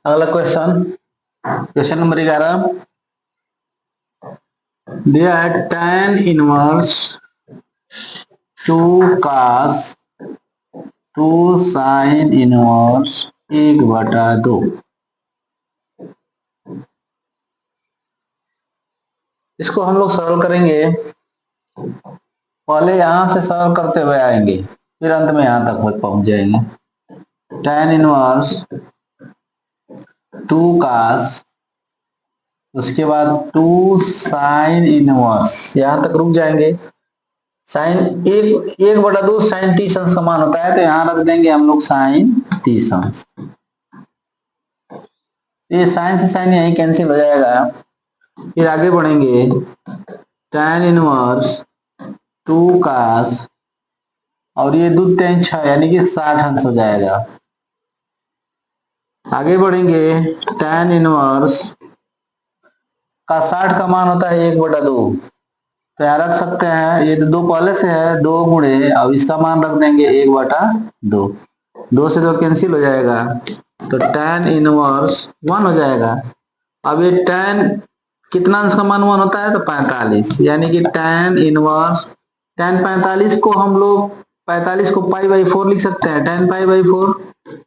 अगला question, question number 11 दिया है tan inverse 2 cos 2 sin inverse 1/2। इसको हम लोग सॉल्व करेंगे। पहले यहां से सॉल्व करते हुए आएंगे, फिर अंत में यहां तक पहुंच जाएंगे। tan इनवर्स 2 cos, उसके बाद 2 sin इनवर्स, यहां तक रुक जाएंगे। साइन 1/2 साइन 30 अंश का मान होता है, तो यहां रख देंगे हम लोग साइन 30 अंश। ये साइन से साइन यही कैंसिल हो जाएगा। फिर आगे बढ़ेंगे, tan इनवर्स 2 cos और ये 2 3 6 यानी कि 60 अंश हो जाएगा। आगे बढ़ेंगे, tan इनवर्स का 60 का मान होता है 1/2, तो यहाँ रख सकते हैं। ये तो 2 पहले से है, 2 गुणे अब इसका मान रख देंगे 1/2। 2 से 2 कैंसिल हो जाएगा, तो tan इनवर्स 1 हो जाएगा। अब ये tan कितना अंश का मान 1 होता है, तो 45, यानी कि tan इनवर्स tan 45 को हम लोग 45 को π/4 लिख सकते हैं। tan π/4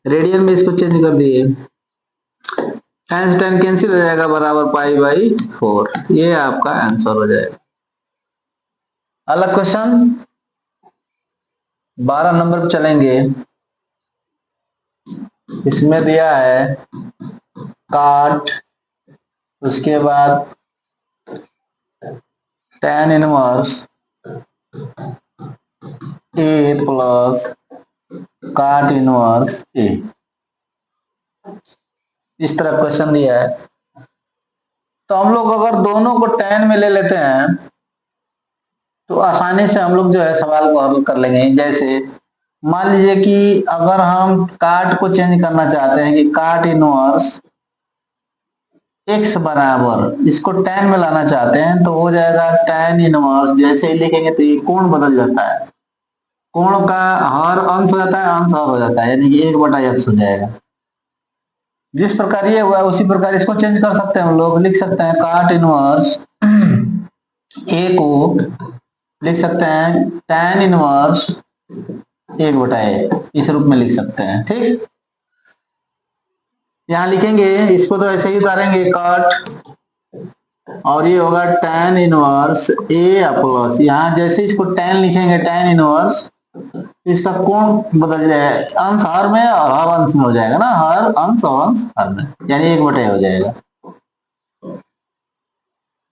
रेडियन में इसको चेंज कर दिए, tan से tan कैंसिल हो जाएगा, बराबर π/4। ये आपका आंसर हो जाएगा। अगला क्वेश्चन 12 नंबर पर चलेंगे। इसमें दिया है काट, उसके बाद tan इनवर्स a प्लस काट इनवर्स a, इस तरह क्वेश्चन दिया है। तो हम लोग अगर दोनों को tan में ले लेते हैं तो आसानी से हम लोग जो है सवाल को हल कर लेंगे। जैसे मान लीजिए कि अगर हम काट को चेंज करना चाहते हैं कि काट इनवर्स x बराबर, इसको tan में लाना चाहते हैं, तो हो जाएगा tan इनवर्स, जैसे ही लिखेंगे तो ये कोण बदल जाता है, कोण का हर अंश हो जाता है, अंश हर हो जाता है, यानी कि 1/x हो जाएगा। जिस प्रकार ये हुआ उसी प्रकार इसको चेंज कर सकते हैं हम लोग। लिख सकते हैं काट इनवर्स a को लिख सकते हैं tan इनवर्स 1/a, इस रूप में लिख सकते हैं। ठीक, यहां लिखेंगे, इसको तो ऐसे ही उतारेंगे काट, और ये होगा tan इनवर्स a प्लस, यहाँ जैसे इसको tan लिखेंगे tan इनवर्स, इसका कोण बदल जाएगा, अंश हर में और हर अंश में हो जाएगा ना, हर अंश और अंश हर में, यानी 1/a हो जाएगा।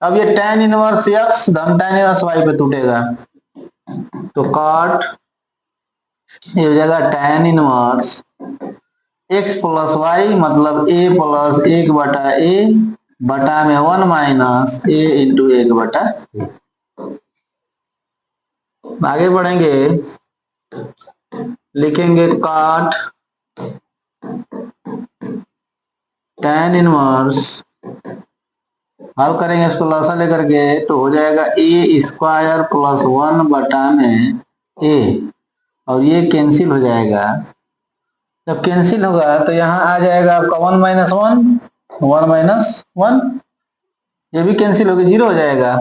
अब ये tan इनवर्स x धन tan इनवर्स y पे टूटेगा, तो काट ये हो जाएगा tan inverse x plus y, मतलब a प्लस 1/a बटा में 1 माइनस a इंटू 1/a। आगे बढ़ेंगे, लिखेंगे काट tan इनवर्स, हल करेंगे इसको लसा लेकर के, तो हो जाएगा a स्क्वायर प्लस 1 बटा में a, और ये कैंसिल हो जाएगा। जब कैंसिल होगा तो यहाँ आ जाएगा आपका 1 माइनस 1, 1 माइनस 1, ये भी कैंसिल होकर 0 हो जाएगा।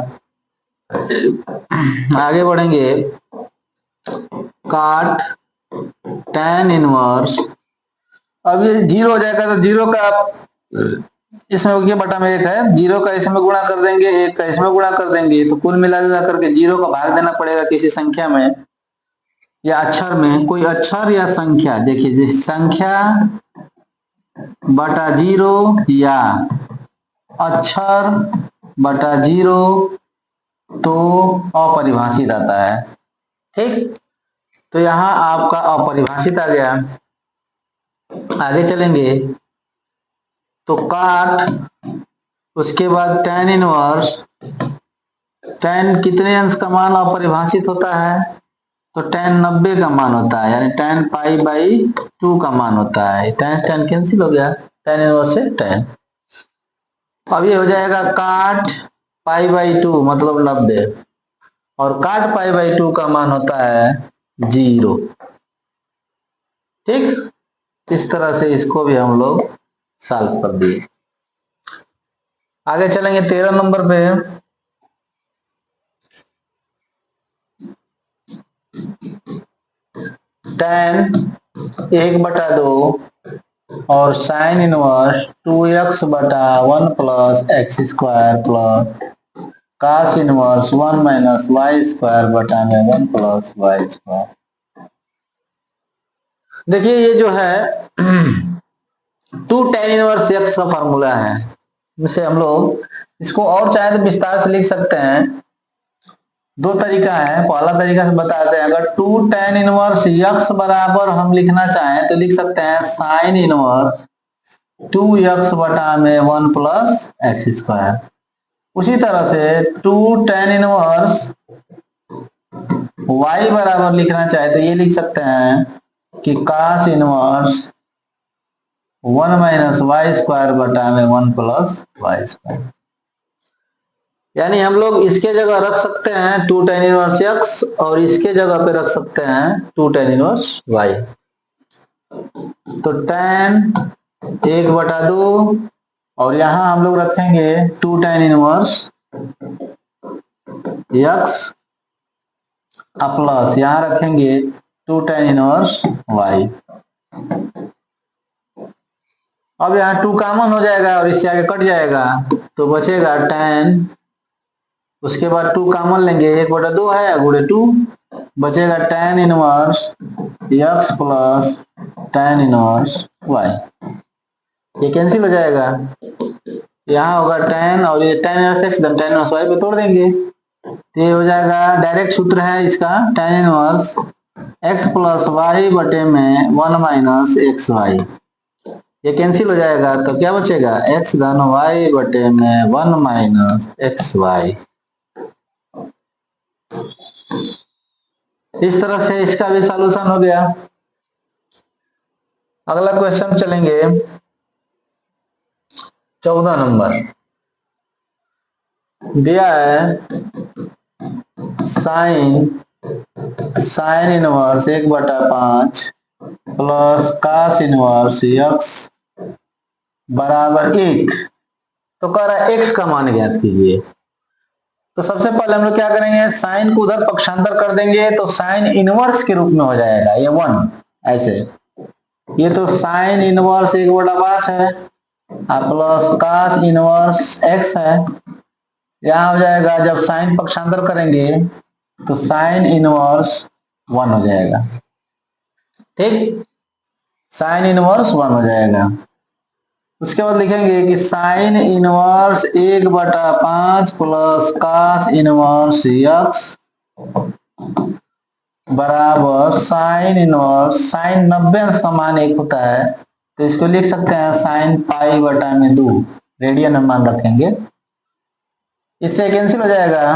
आगे बढ़ेंगे, काट tan इनवर्स, अब ये 0 हो जाएगा, तो 0 का इसमें ये बटा में 1 है, 0 का इसमें गुणा कर देंगे, 1 का इसमें गुणा कर देंगे, तो कुल मिला करके 0 का भाग देना पड़ेगा किसी संख्या में या अक्षर में, कोई अक्षर या संख्या। देखिए जैसे संख्या बटा 0 या अक्षर बटा 0 तो अपरिभाषित आता है। ठीक, तो यहाँ आपका अपरिभाषित आ गया। आगे चलेंगे, तो काट, उसके बाद tan इनवर्स, tan कितने अंश का मान अपरिभाषित होता है, तो tan 90 का मान होता है, यानी tan π/2 का मान होता है। tan कैंसिल हो गया, tan इनवर्स से tan। अब ये हो जाएगा काट π/2 मतलब 90, और काट π/2 का मान होता है 0। ठीक, इस तरह से इसको भी हम लोग सॉल्व कर दिए। आगे चलेंगे 13 नंबर पे। tan 1/2 और साइन इनवर्स 2x बटा 1 plus x square plus cos inverse 1 minus y square बटा में 1 प्लस वाई स्क्वायर। देखिए ये जो है 2 tan इनवर्स x का फॉर्मूला है, जिसे हम लोग इसको और चाहे तो विस्तार से लिख सकते हैं। दो तरीका है, पहला तरीका से बताते हैं। अगर 2 tan इनवर्स x बराबर हम लिखना चाहें तो लिख सकते हैं साइन इनवर्स 2x बटा में 1 प्लस एक्स स्क्वायर। उसी तरह से 2 tan इनवर्स y बराबर लिखना चाहे तो ये लिख सकते हैं कि कास इनवर्स 1 माइनस वाई स्क्वायर बटा में 1 प्लस वाई स्क्वायर। यानी हम लोग इसके जगह रख सकते हैं 2 tan इनवर्स x और इसके जगह पे रख सकते हैं 2 tan इनवर्स y। तो tan 1/2 और यहां हम लोग रखेंगे 2 tan इनवर्स x प्लस यहां रखेंगे 2 tan इनवर्स y। अब यहाँ 2 कॉमन हो जाएगा और इससे आगे कट जाएगा तो बचेगा tan, उसके बाद 2 कॉमन लेंगे 1/2 है गुणे 2, बचेगा tan inverse x plus tan inverse y। ये कैंसिल हो जाएगा, यहाँ होगा tan और ये tan inverse x tan inverse y पे तोड़ देंगे तो ये हो जाएगा। डायरेक्ट सूत्र है इसका tan inverse x plus y बटे में 1 माइनस एक्स वाई। ये कैंसिल हो जाएगा तो क्या बचेगा x धन y बटे में 1 माइनस एक्स वाई। इस तरह से इसका भी सॉल्यूशन हो गया। अगला क्वेश्चन चलेंगे 14 नंबर। दिया है sine inverse 1/5 plus cos inverse x बराबर 1। तो कह रहा है x का मान ज्ञात कीजिए। तो सबसे पहले हम लोग क्या करेंगे, साइन को उधर पक्षांतर कर देंगे तो साइन इनवर्स के रूप में हो जाएगा ये 1 ऐसे। ये तो साइन इनवर्स 1/5 है प्लस कास इनवर्स x है। यहाँ हो जाएगा जब साइन पक्षांतर करेंगे तो साइन इनवर्स 1 हो जाएगा। ठीक, साइन इनवर्स 1 हो जाएगा। उसके बाद लिखेंगे कि sine inverse 1/5 plus cos inverse x बराबर साइन इनवर्स, साइन 90 अंश का मान 1 होता है तो इसको लिख सकते हैं साइन पाई बटा में 2, रेडियन में मान रखेंगे। इससे कैंसिल हो जाएगा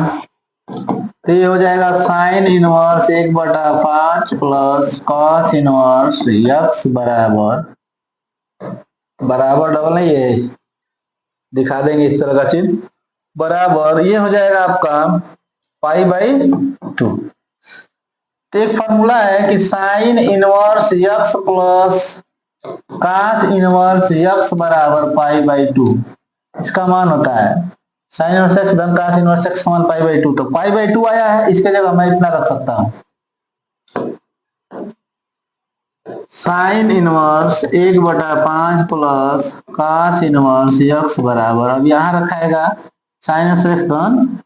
तो ये हो जाएगा sign inverse 1/5 plus cos inverse x बराबर डबल नहीं है, दिखा देंगे इस तरह का चिन्ह, बराबर ये हो जाएगा आपका π/2। तो एक फॉर्मूला है कि sine inverse x plus cos inverse x बराबर π/2। इसका मान होता है साइन इनवर्स x धन कास इनवर्स x का मान π/2। तो π/2 आया है, इसके जगह मैं इतना रख सकता हूं sine inverse 1/5 plus cos inverse x बराबर, अब यहां रखाएगा साइन इनवर्स x धन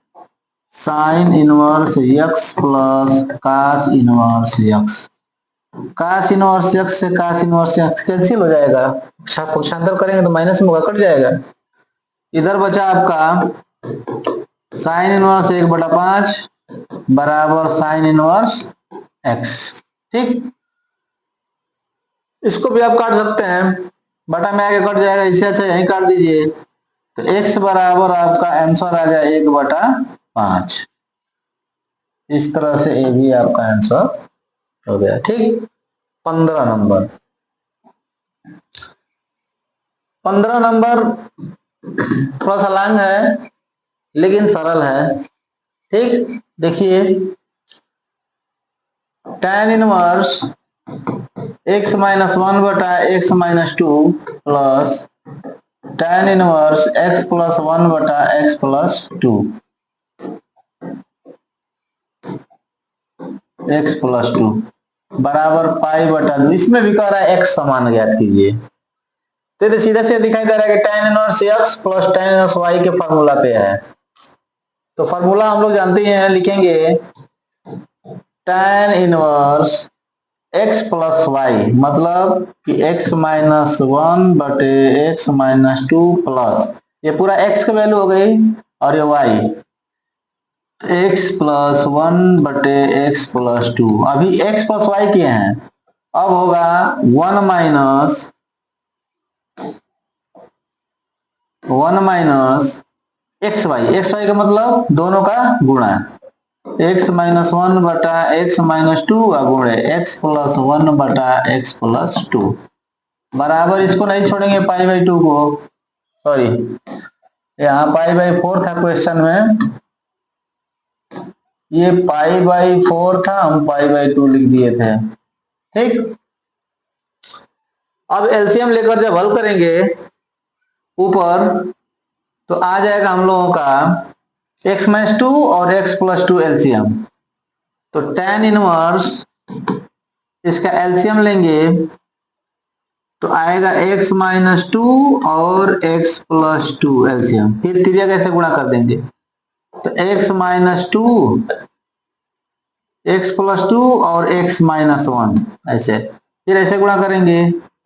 sine inverse x plus cos inverse x। Cos inverse x से कास इनवर्स x कैंसिल हो जाएगा, पक्षांतर करेंगे तो माइनस में होगा, कट जाएगा। इधर बचा आपका साइन इनवर्स 1/5 बराबर साइन इनवर्स x। ठीक, इसको भी आप काट सकते हैं, बटा में आगे कट जाएगा, इससे अच्छा यहीं काट दीजिए तो x बराबर आपका आंसर आ जाए 1/5। इस तरह से ये भी आपका आंसर हो गया। ठीक, 15 नंबर। 15 नंबर थोड़ा सा लॉन्ग है लेकिन सरल है। ठीक, देखिए tan इनवर्स x-1 बटा x-2 plus tan inverse x plus 1 बटा x प्लस 2, x प्लस 2 बराबर पाई बटा 2। इसमें भी कह रहा है x समान ज्ञात कीजिए। तो सीधा से दिखाई दे रहा है कि tan inverse x plus tan inverse y के फॉर्मूला पे है। तो फॉर्मूला हम लोग जानते हैं, लिखेंगे tan inverse x plus y, मतलब कि x माइनस 1 बटे x माइनस 2 प्लस, ये पूरा x का वैल्यू हो गई और ये y, x प्लस 1 बटे x प्लस 2। अभी x प्लस y किए हैं, अब होगा 1 माइनस एक्स वाई का मतलब दोनों का गुणा, x माइनस 1 बटा x माइनस 2 गुणे x प्लस 1 बटा x प्लस 2 बराबर, इसको नहीं छोड़ेंगे पाई बाई 2 को, सॉरी यहाँ पाई बाई 4 था क्वेश्चन में, ये पाई बाई 4 था, हम पाई बाई 2 लिख दिए थे। ठीक, अब एलसीएम लेकर जब हल करेंगे ऊपर तो आ जाएगा हम लोगों का x माइनस 2 और x प्लस 2 एलसीएम। तो tan इनवर्स इसका एलसीएम लेंगे तो आएगा x माइनस 2 और x प्लस 2 एलसीएम। फिर तिर्यक कैसे गुणा कर देंगे, तो x माइनस 2 x प्लस 2 और x माइनस 1 ऐसे, फिर ऐसे गुणा करेंगे,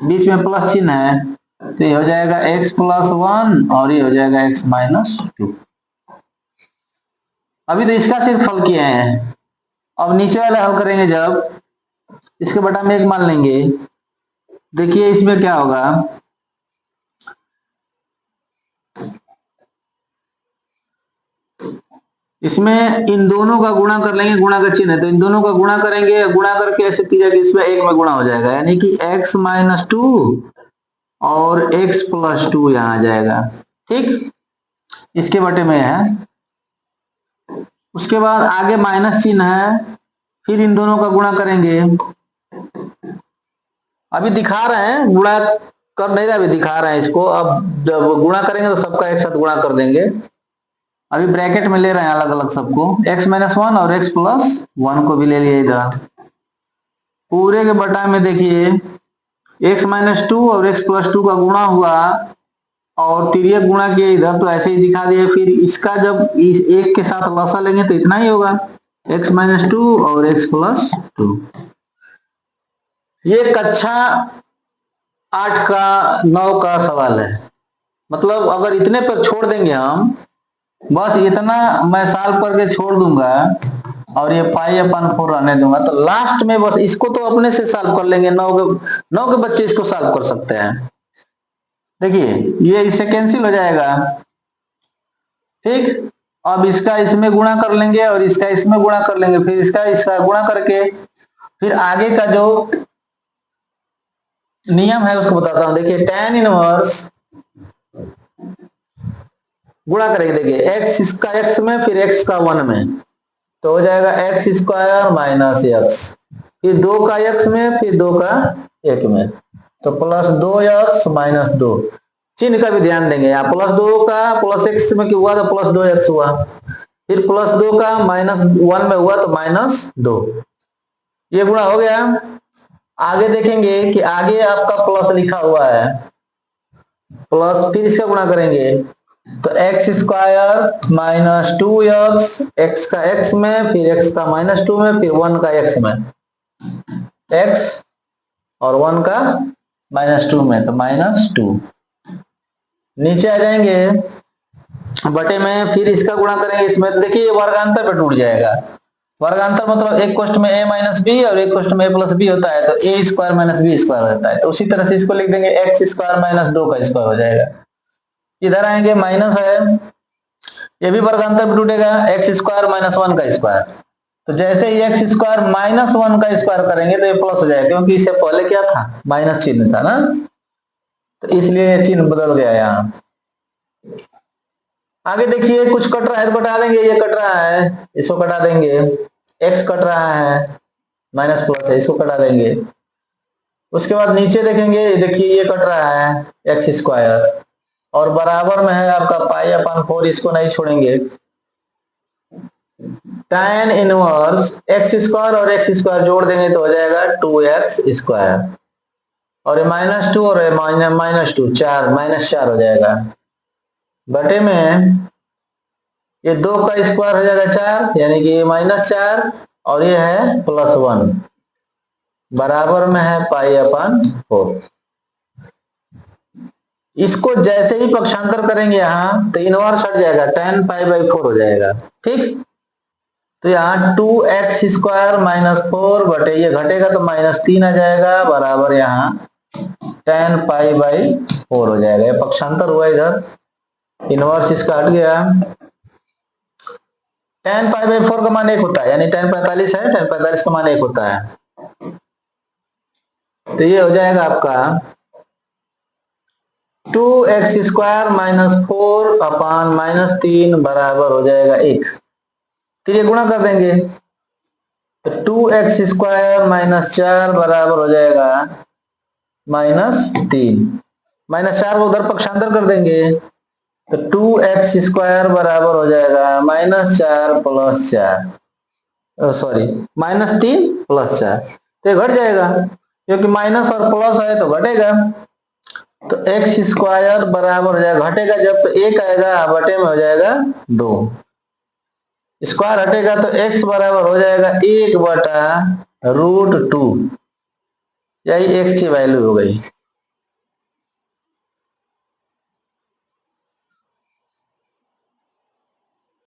बीच में प्लस चिन्ह है तो ये हो जाएगा x प्लस 1 और ये हो जाएगा x माइनस 2। अभी तो इसका सिर्फ हल किए हैं, अब नीचे वाले हल करेंगे जब, इसके बटा में 1 मान लेंगे। देखिए इसमें क्या होगा, इसमें इन दोनों का गुणा कर लेंगे, गुणा का चिन्ह है तो इन दोनों का गुणा करेंगे, गुणा करके ऐसे किया कि इसमें 1 में गुणा हो जाएगा, यानी कि x माइनस 2 और x प्लस 2 यहाँ आ जाएगा। ठीक, इसके बटे में है, उसके बाद आगे माइनस चिन्ह है, फिर इन दोनों का गुणा करेंगे। अभी दिखा रहे हैं, गुणा कर नहीं रहा, अभी दिखा रहे हैं इसको, अब जब गुणा करेंगे तो सबका एक साथ गुणा कर देंगे। अभी ब्रैकेट में ले रहे हैं अलग अलग सबको, x माइनस 1 और x प्लस 1 को भी ले लिए इधर, पूरे के बटा में देखिए x माइनस 2 और x प्लस 2 का गुणा हुआ और तिर्यक गुणा किया इधर, तो ऐसे ही दिखा दिए। फिर इसका जब इस एक के साथ लसा लेंगे तो इतना ही होगा, x माइनस 2 और x प्लस 2। ये कक्षा 8 का 9 का सवाल है, मतलब अगर इतने पर छोड़ देंगे हम, बस इतना मैं साल पर के छोड़ दूंगा और ये पाई अपन 4 रहने दूंगा, तो लास्ट में बस इसको तो अपने से सॉल्व कर लेंगे, 9 के बच्चे इसको सॉल्व कर सकते हैं। देखिए ये इससे कैंसिल हो जाएगा। ठीक, अब इसका इसमें गुणा कर लेंगे और इसका इसमें गुणा कर लेंगे, फिर इसका गुणा करके फिर आगे का जो नियम है उसको बताता हूं। देखिए tan इनवर्स गुणा करेंगे, देखिए x इसका x में फिर x का 1 में, तो हो जाएगा x स्क्वायर माइनस x, फिर 2 का x में फिर 2 का 1 में, तो प्लस 2x माइनस 2। चिन्ह का भी ध्यान देंगे, यहाँ प्लस 2 का प्लस x में क्यों हुआ तो प्लस 2x हुआ, फिर प्लस 2 का माइनस 1 में हुआ तो माइनस 2। ये गुणा हो गया। आगे देखेंगे कि आगे आपका प्लस लिखा हुआ है, प्लस फिर इसका गुणा करेंगे तो x square minus 2x, x का x में फिर x का माइनस 2 में फिर 1 का x में, x और 1 का माइनस 2 में, तो माइनस 2। नीचे आ जाएंगे बटे में, फिर इसका गुणा करेंगे इसमें, देखिए ये वर्गांतर पे टूट जाएगा। वर्गांतर मतलब एक कोष्ठ में a माइनस बी और एक कोष्ठ में a प्लस बी होता है, तो a square minus b square होता है, तो उसी तरह से इसको लिख देंगे x स्क्वायर माइनस 2 का स्क्वायर हो जाएगा। इधर आएंगे माइनस है, ये भी वर्गांतर में टूटेगा, एक्स स्क्वायर माइनस 1 का स्क्वायर, तो जैसे ही एक्स स्क्वायर माइनस 1 का स्क्वायर करेंगे तो ये प्लस हो जाएगा, क्योंकि इससे पहले क्या था, माइनस चिन्ह था ना, तो इसलिए ये चिन्ह बदल गया यहाँ। आगे देखिए कुछ कट रहा है तो कटा देंगे, ये कट रहा है इसको कटा देंगे, एक्स कट रहा है माइनस प्लस है इसको कटा देंगे। उसके बाद नीचे देखेंगे, देखिए ये कट रहा है एक्स स्क्वायर, और बराबर में है आपका पाई अपन 4, इसको नहीं छोड़ेंगे। tan इनवर्स एक्स स्क्वायर और एक्स स्क्वायर जोड़ देंगे तो हो जाएगा 2x², और ये -2 और -2 4 -4 हो जाएगा, बटे में ये 2 का स्क्वायर हो जाएगा 4, यानी कि ये -4 और ये है +1, बराबर में है पाई/4। इसको जैसे ही पक्षांतर करेंगे यहाँ तो इनवर्स हट जाएगा, tan पाई/4 हो जाएगा। ठीक, तो यहाँ 2x² -4 बटे ये घटेगा तो -3 आ जाएगा, बराबर यहाँ tan पाई/4 हो जाएगा। ये पक्षांतर हुआ, इधर इनवर्स इसका हट गया। tan पाई/4 का मान 1 होता है, यानी tan 45 है, tan 45 का मान 1 होता है। तो ये हो जाएगा आपका 2x² -4 अपान -3 बराबर हो जाएगा 1। फिर ये गुणा कर देंगे तो 2x² -4 बराबर हो जाएगा -3, -4 को उधर पक्षांतर कर देंगे तो 2x² बराबर हो जाएगा -4 + 4, सॉरी -3 + 4, तो ये घट जाएगा क्योंकि माइनस और प्लस है तो घटेगा। तो x² बराबर हो जाएगा, घटेगा जब तो 1 आएगा, बटे में हो जाएगा 2, स्क्वायर हटेगा तो x बराबर हो जाएगा 1/√2, यही x की वैल्यू हो गई।